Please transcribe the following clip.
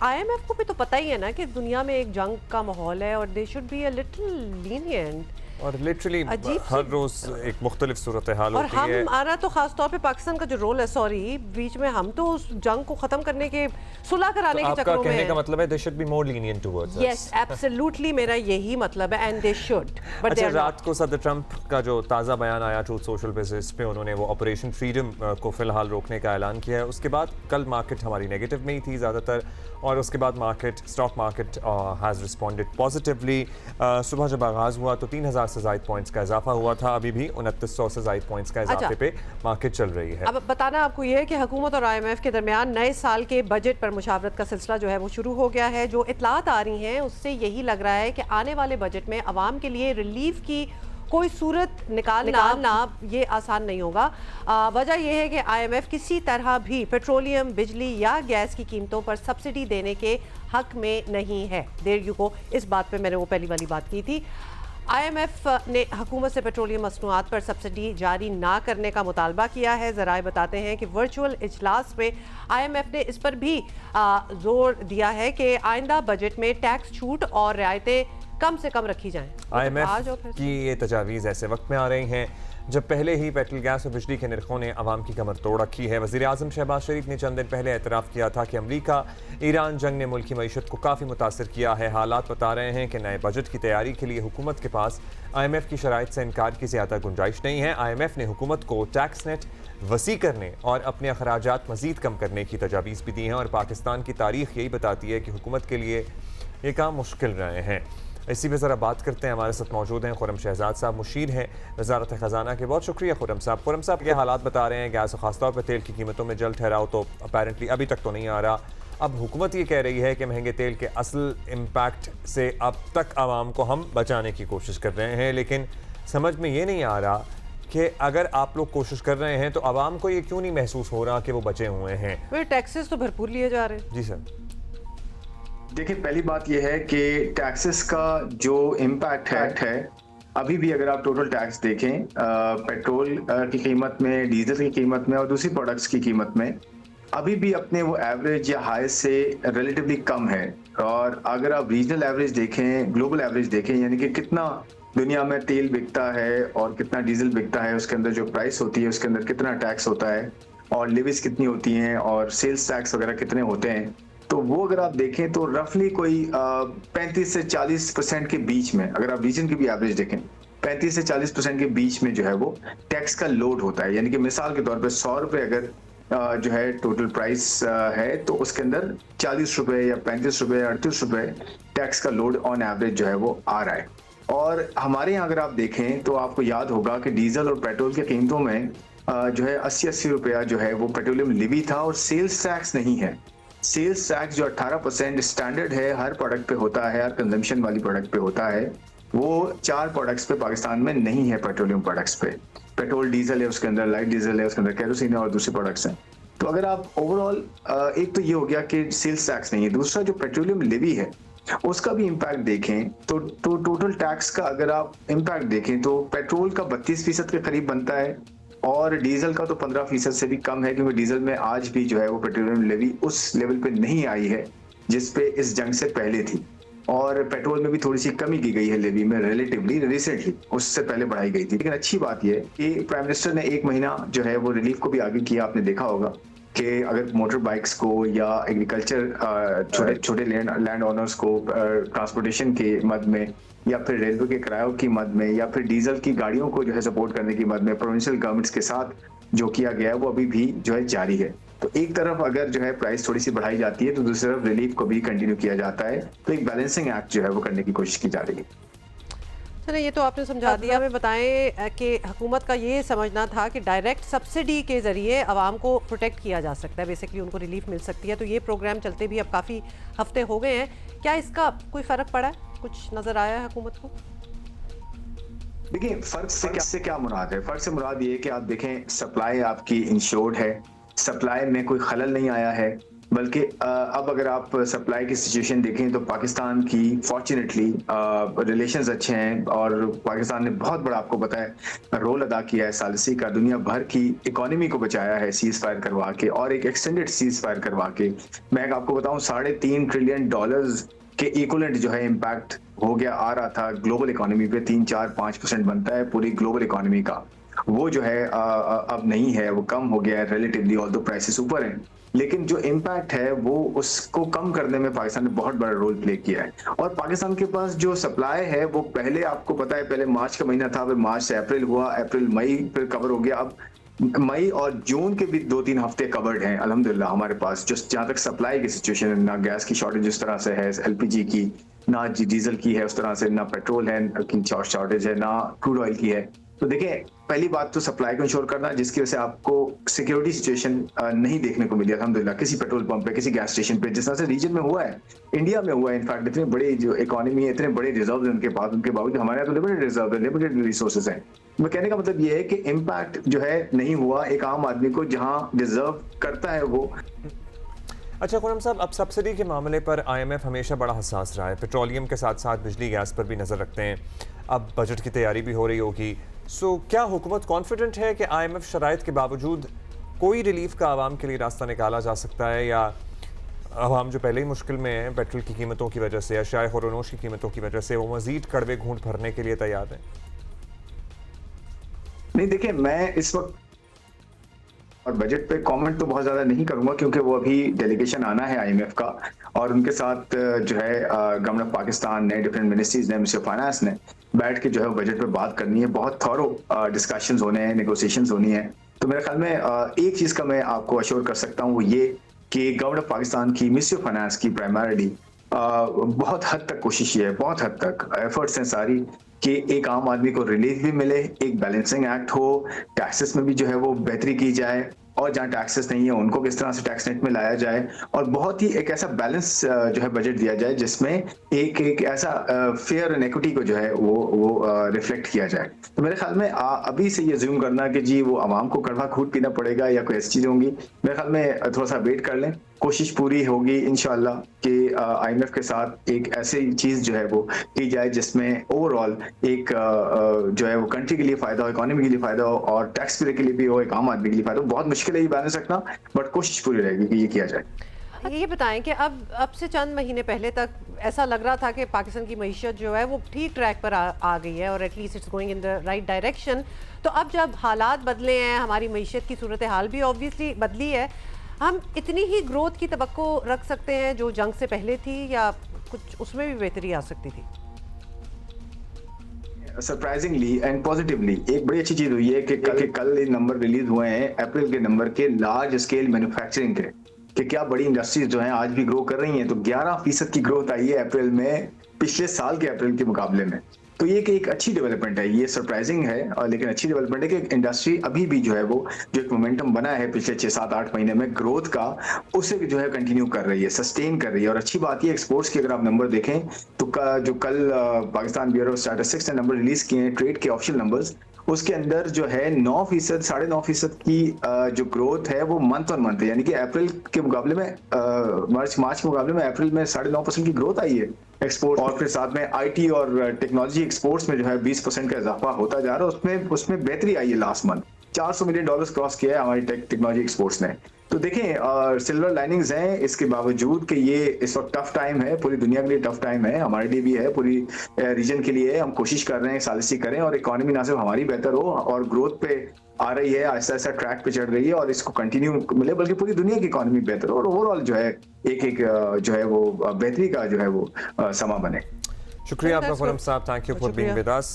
IMF को भी तो पता ही है ना कि दुनिया में एक जंग का माहौल है और they should be a little lenient. और लिटरली हर रोज एक मुख्तलिफ सूरत हाल और होती है। हमारा तो खास तौर पे पाकिस्तान का जो रोल है, सॉरी बीच में, हम तो उस जंग को खत्म करने के, सुलह कराने के चक्करों में। कहने का मतलब है they should be more lenient towards us. Yes absolutely, मेरा यही मतलब है, एंड दे शुड, बट अच्छा, रात को सदर ट्रंप का जो ताज़ा बयान आया ट्रूथ सोशल बेसिस पे, उन्होंने वो ऑपरेशन फ्रीडम को फिलहाल रोकने का ऐलान किया है। उसके बाद कल मार्केट हमारी नेगेटिव में ही थी ज़्यादातर, और उसके बाद stock market has responded positively. सुबह जब आगाज़ हुआ तो 3000 से ज़ायद पॉइंट्स का इजाफा हुआ था, अभी भी 2900 से ज़ायद पॉइंट्स का इजाफे पे मार्केट चल रही है। अब बताना आपको ये है कि हुकूमत और आईएमएफ के दरमियान नए साल के बजट पर मुशावरत का सिलसिला जो है वो शुरू हो गया है। जो इतलात आ रही हैं उससे यही लग रहा है कि आने वाले बजट में आवाम के लिए रिलीफ की कोई सूरत निकालना ये आसान नहीं होगा। वजह यह है कि आईएमएफ किसी तरह भी पेट्रोलियम, बिजली या गैस की कीमतों पर सब्सिडी देने के हक में नहीं है। देर यू को इस बात पे मैंने वो पहली वाली बात की थी। आईएमएफ ने हुकूमत से पेट्रोलियम मसनूआत पर सब्सिडी जारी ना करने का मुतालबा किया है। ज़राए बताते हैं कि वर्चुअल इजलास में आईएमएफ ने इस पर भी जोर दिया है कि आइंदा बजट में टैक्स छूट और रियायतें कम से कम रखी जाएं। आईएमएफ की ये तजावीज़ ऐसे वक्त में आ रही हैं जब पहले ही पेट्रोल, गैस और बिजली के निर्खों ने आवाम की कमर तोड़ रखी है। वज़ीर आज़म शहबाज शरीफ ने चंद दिन पहले एतराफ़ किया था कि अमरीका ईरान जंग ने मुल्क की मईशत को काफ़ी मुतासर किया है। हालात बता रहे हैं कि नए बजट की तैयारी के लिए हुकूमत के पास आईएमएफ की शराइत से इनकार की ज़्यादा गुंजाइश नहीं है। आईएमएफ ने हुकूमत को टैक्स नेट वसी करने और अपने अखराजात मज़ीद कम करने की तजावीज़ भी दी हैं, और पाकिस्तान की तारीख यही बताती है कि हुकूमत के लिए ये काम मुश्किल रहे हैं। इसी पे ज़रा बात करते हैं। हमारे साथ मौजूद हैं खुर्रम शहजाद साहब, मुशीर हैं वज़ारत ख़जाना के। बहुत शुक्रिया खुर्रम साहब। खुर्रम साहब, ये हालात बता रहे हैं गैस और ख़ासतौर पर तेल की कीमतों में जल्द ठहराव तो अपेरेंटली अभी तक तो नहीं आ रहा। अब हुकूमत ये कह रही है कि महंगे तेल के असल इम्पैक्ट से अब तक आवाम को हम बचाने की कोशिश कर रहे हैं, लेकिन समझ में ये नहीं आ रहा कि अगर आप लोग कोशिश कर रहे हैं तो आवाम को ये क्यों नहीं महसूस हो रहा कि वो बचे हुए हैं। टैक्सेस तो भरपूर लिए जा रहे हैं। जी सर। देखिए, पहली बात यह है कि टैक्सेस का जो इम्पैक्ट है अभी भी अगर आप टोटल टैक्स देखें पेट्रोल की कीमत में, डीजल की कीमत में और दूसरी प्रोडक्ट्स की कीमत में, अभी भी अपने वो एवरेज या हाई से रिलेटिवली कम है। और अगर आप रीजनल एवरेज देखें, ग्लोबल एवरेज देखें, यानी कि कितना दुनिया में तेल बिकता है और कितना डीजल बिकता है, उसके अंदर जो प्राइस होती है उसके अंदर कितना टैक्स होता है और लिविस कितनी होती हैं और सेल्स टैक्स वगैरह कितने होते हैं, तो वो अगर आप देखें तो रफली कोई 35 से 40% के बीच में, अगर आप रीजन की भी एवरेज देखें 35 से 40% के बीच में जो है वो टैक्स का लोड होता है। यानी कि मिसाल के तौर पे 100 रुपये अगर जो है टोटल प्राइस है तो उसके अंदर 40 रुपये या 35 रुपये या 38 रुपये टैक्स का लोड ऑन एवरेज जो है वो आ रहा है। और हमारे यहाँ अगर आप देखें तो आपको याद होगा कि डीजल और पेट्रोल की कीमतों में जो है 80-80 रुपया जो है वो पेट्रोलियम लिवी था और सेल्स टैक्स नहीं है। सेल्स टैक्स जो 18% स्टैंडर्ड है, हर प्रोडक्ट पे होता है, हर कंजम्पशन वाली प्रोडक्ट पे होता है, वो 4 प्रोडक्ट्स पे पाकिस्तान में नहीं है। पेट्रोलियम प्रोडक्ट्स पे पेट्रोल, डीजल है, उसके अंदर लाइट डीजल है, उसके अंदर केरोसिन है और दूसरे प्रोडक्ट्स हैं। तो अगर आप ओवरऑल एक तो ये हो गया कि सेल्स टैक्स नहीं है, दूसरा जो पेट्रोलियम लिवी है उसका भी इम्पैक्ट देखें तो टोटल टैक्स का अगर आप इम्पैक्ट देखें तो पेट्रोल का 32% के करीब बनता है और डीजल का तो 15% से भी कम है, क्योंकि डीजल में आज भी जो है वो पेट्रोलियम लेवी उस लेवल पे नहीं आई है जिस पे इस जंग से पहले थी। और पेट्रोल में भी थोड़ी सी कमी की गई है लेवी में रिलेटिवली, रिसेंटली उससे पहले बढ़ाई गई थी। लेकिन अच्छी बात यह कि प्राइम मिनिस्टर ने 1 महीना जो है वो रिलीफ को भी आगे किया। आपने देखा होगा कि अगर मोटर बाइक्स को या एग्रीकल्चर छोटे लैंड ओनर्स को ट्रांसपोर्टेशन के मद में या फिर रेलवे के किरायों की मद में या फिर डीजल की गाड़ियों को जो है सपोर्ट करने की मद में प्रोविंशियल गवर्नमेंट्स के साथ जो किया गया है वो अभी भी जो है जारी है। तो एक तरफ अगर जो है प्राइस थोड़ी सी बढ़ाई जाती है तो दूसरी तरफ रिलीफ को भी कंटिन्यू किया जाता है। तो एक बैलेंसिंग एक्ट जो है वो करने की कोशिश की जा रही है। चलो, ये तो आपने समझा दिया। हमें बताएं कि हुकूमत का ये समझना था कि डायरेक्ट सब्सिडी के ज़रिए आवाम को प्रोटेक्ट किया जा सकता है, बेसिकली उनको रिलीफ मिल सकती है। तो ये प्रोग्राम चलते भी अब काफ़ी हफ्ते हो गए हैं, क्या इसका कोई फ़र्क पड़ा है, कुछ नज़र आया है हुकूमत को? देखिए, फ़र्क से क्या मुराद है? फ़र्क से मुराद ये है कि आप देखें सप्लाई आपकी इंश्योर्ड है, सप्लाई में कोई खलल नहीं आया है, बल्कि अब अगर आप सप्लाई की सिचुएशन देखें तो पाकिस्तान की फॉर्चुनेटली रिलेशंस अच्छे हैं और पाकिस्तान ने बहुत बड़ा, आपको पता है, रोल अदा किया है सालिसी का, दुनिया भर की इकोनॉमी को बचाया है सीज फायर करवा के और एक एक्सटेंडेड सीज फायर करवा के। मैं आपको बताऊं $3.5 ट्रिलियन के इक्विवेलेंट जो है इम्पैक्ट हो गया आ रहा था ग्लोबल इकोनॉमी पे। 3-4-5% बनता है पूरी ग्लोबल इकोनॉमी का, वो जो है अब नहीं है, वो कम हो गया है रिलेटिवली, ऑल्दो प्राइसेस ऊपर हैं, लेकिन जो इम्पैक्ट है वो उसको कम करने में पाकिस्तान ने बहुत बड़ा रोल प्ले किया है। और पाकिस्तान के पास जो सप्लाई है वो पहले, आपको पता है, पहले मार्च का महीना था, फिर मार्च से अप्रैल हुआ, अप्रैल मई फिर कवर हो गया, अब मई और जून के भी 2-3 हफ्ते कवर्ड हैं अल्हम्दुलिल्लाह हमारे पास। जो जहाँ तक सप्लाई की सिचुएशन है, ना गैस की शॉर्टेज उस तरह से है, एलपीजी की ना डीजल की है उस तरह से, ना पेट्रोल है की शॉर्टेज है, ना क्रूड ऑयल की है। तो देखिए, पहली बात तो सप्लाई को इंश्योर करना, जिसकी वजह से आपको सिक्योरिटी सिचुएशन नहीं देखने को मिली अल्हम्दुलिल्लाह किसी पेट्रोल पंप पे, किसी गैस स्टेशन पे, जिस तरह से रीजन में हुआ है, इंडिया में हुआ है। इनफैक्ट इतने बड़े जो इकोनॉमी है, इतने बड़े रिजर्व उनके पास, उनके बावजूद हमारे यहाँ तो लिमिटेड रिजर्व है, लिमिटेड रिसोर्सेज हैं। मैं कहने का मतलब ये है कि इम्पैक्ट जो है नहीं हुआ एक आम आदमी को जहाँ डिजर्व करता है वो। अच्छा खुर्रम साहब, अब सब्सिडी के मामले पर IMF हमेशा बड़ा हसास रहा है, पेट्रोलियम के साथ साथ बिजली गैस पर भी नज़र रखते हैं। अब बजट की तैयारी भी हो रही होगी, सो क्या हुकूमत कॉन्फिडेंट है कि IMF शराइत के बावजूद कोई रिलीफ का आवाम के लिए रास्ता निकाला जा सकता है, या आवाम जो पहले ही मुश्किल में है पेट्रोल की कीमतों की वजह से या शाय खुरनोश की कीमतों की वजह से, वो मजीद कड़वे घूंट भरने के लिए तैयार है? नहीं, देखिए, मैं इस वक्त और बजट पे कमेंट तो बहुत ज्यादा नहीं करूंगा क्योंकि वो अभी डेलीगेशन आना है IMF का, और उनके साथ जो है गवर्नमेंट ऑफ पाकिस्तान ने, डिफरेंट मिनिस्ट्रीज ने, मिनिस्टर ऑफ फाइनेंस ने बैठ के जो है बजट पे बात करनी है, बहुत थॉरो डिस्कशंस होने हैं, नेगोशिएशंस होनी है। तो मेरे ख्याल में एक चीज का मैं आपको अश्योर कर सकता हूँ, वो ये कि गवर्नमेंट ऑफ पाकिस्तान की, मिनिस्ट्री ऑफ फाइनेंस की प्राइमरीली बहुत हद तक कोशिश है, बहुत हद तक एफर्ट्स हैं सारी कि एक आम आदमी को रिलीफ भी मिले, एक बैलेंसिंग एक्ट हो, टैक्सेस में भी जो है वो बेहतरी की जाए, और जहाँ टैक्सेस नहीं है उनको किस तरह से टैक्स नेट में लाया जाए, और बहुत ही एक ऐसा बैलेंस जो है बजट दिया जाए जिसमें एक ऐसा फेयर एंड इक्विटी को जो है वो रिफ्लेक्ट किया जाए। तो मेरे ख्याल में अभी से ये ज़ूम करना कि जी वो आवाम को कड़वा खून पीना पड़ेगा या कोई ऐसी चीज़ होंगी, मेरे ख्याल में थोड़ा सा वेट कर लें। कोशिश पूरी होगी इंशाल्लाह कि IMF के साथ एक ऐसी चीज़ जो है वो की जाए जिसमें ओवरऑल एक जो है वो कंट्री के लिए फ़ायदा हो, इकोनॉमी के लिए फ़ायदा हो, और टैक्स पेयर के लिए भी हो, एक आम आदमी के लिए फ़ायदा हो। बहुत मुश्किल है ये बैलेंस रखना, बट कोशिश पूरी रहेगी कि ये किया जाए। ये बताएं कि अब से चंद महीने पहले तक ऐसा लग रहा था कि पाकिस्तान की मईशत जो है वो ठीक ट्रैक पर आ गई है और at least it's going in the right direction. तो अब जब हालात बदले हैं, हमारी मईशत की सूरत हाल भी ऑब्वियसली बदली है, हम इतनी ही ग्रोथ की तवक्को रख सकते हैं जो जंग से पहले थी, या कुछ उसमें भी बेहतरी आ सकती थी? सरप्राइजिंगली एंड पॉजिटिवली एक बड़ी अच्छी चीज हुई है कि कल नंबर रिलीज हुए हैं, अप्रैल के नंबर के, लार्ज स्केल मैन्युफैक्चरिंग के, कि क्या बड़ी इंडस्ट्रीज जो हैं आज भी ग्रो कर रही हैं। तो 11% की ग्रोथ आई है अप्रैल में पिछले साल के अप्रैल के मुकाबले में। तो ये कि एक अच्छी डेवलपमेंट है, ये सरप्राइजिंग है, और लेकिन अच्छी डेवलपमेंट है कि इंडस्ट्री अभी भी जो है वो जो एक मोमेंटम बना है पिछले 6-7-8 महीने में ग्रोथ का, उसे जो है कंटिन्यू कर रही है, सस्टेन कर रही है। और अच्छी बात ये एक्सपोर्ट्स की अगर आप नंबर देखें तो जो कल पाकिस्तान ब्यूरो ऑफ स्टैटिस्टिक्स ने नंबर रिलीज किए हैं ट्रेड के ऑफिशियल नंबर्स, उसके अंदर जो है 9%, 9.5% की जो ग्रोथ है वो मंथ ऑन मंथ है, यानी कि अप्रैल के मुकाबले में मार्च के मुकाबले में अप्रैल में 9.5% की ग्रोथ आई है एक्सपोर्ट। और फिर साथ में IT और टेक्नोलॉजी एक्सपोर्ट्स में जो है 20% का इजाफा होता जा रहा है, उसमें बेहतरी आई है। लास्ट मंथ $400 मिलियन क्रॉस किया है हमारी टेक्नोलॉजी एक्सपोर्ट्स ने। तो देखें, सिल्वर लाइनिंग्स हैं इसके बावजूद कि ये इस वक्त टफ टाइम है, पूरी दुनिया के लिए टफ टाइम है, हमारे लिए भी है, पूरी रीजन के लिए। हम कोशिश कर रहे हैं सालिसी करें और इकोनॉमी ना सिर्फ हमारी बेहतर हो और ग्रोथ पे आ रही है, आहिस्ता आहिस्ता ट्रैक पे चढ़ रही है और इसको कंटिन्यू मिले, बल्कि पूरी दुनिया की इकोनॉमी बेहतर हो और ओवरऑल जो है एक जो है वो बेहतरी का जो है वो समा बने। शुक्रिया आपका खुर्रम साहब, thank you for being with us.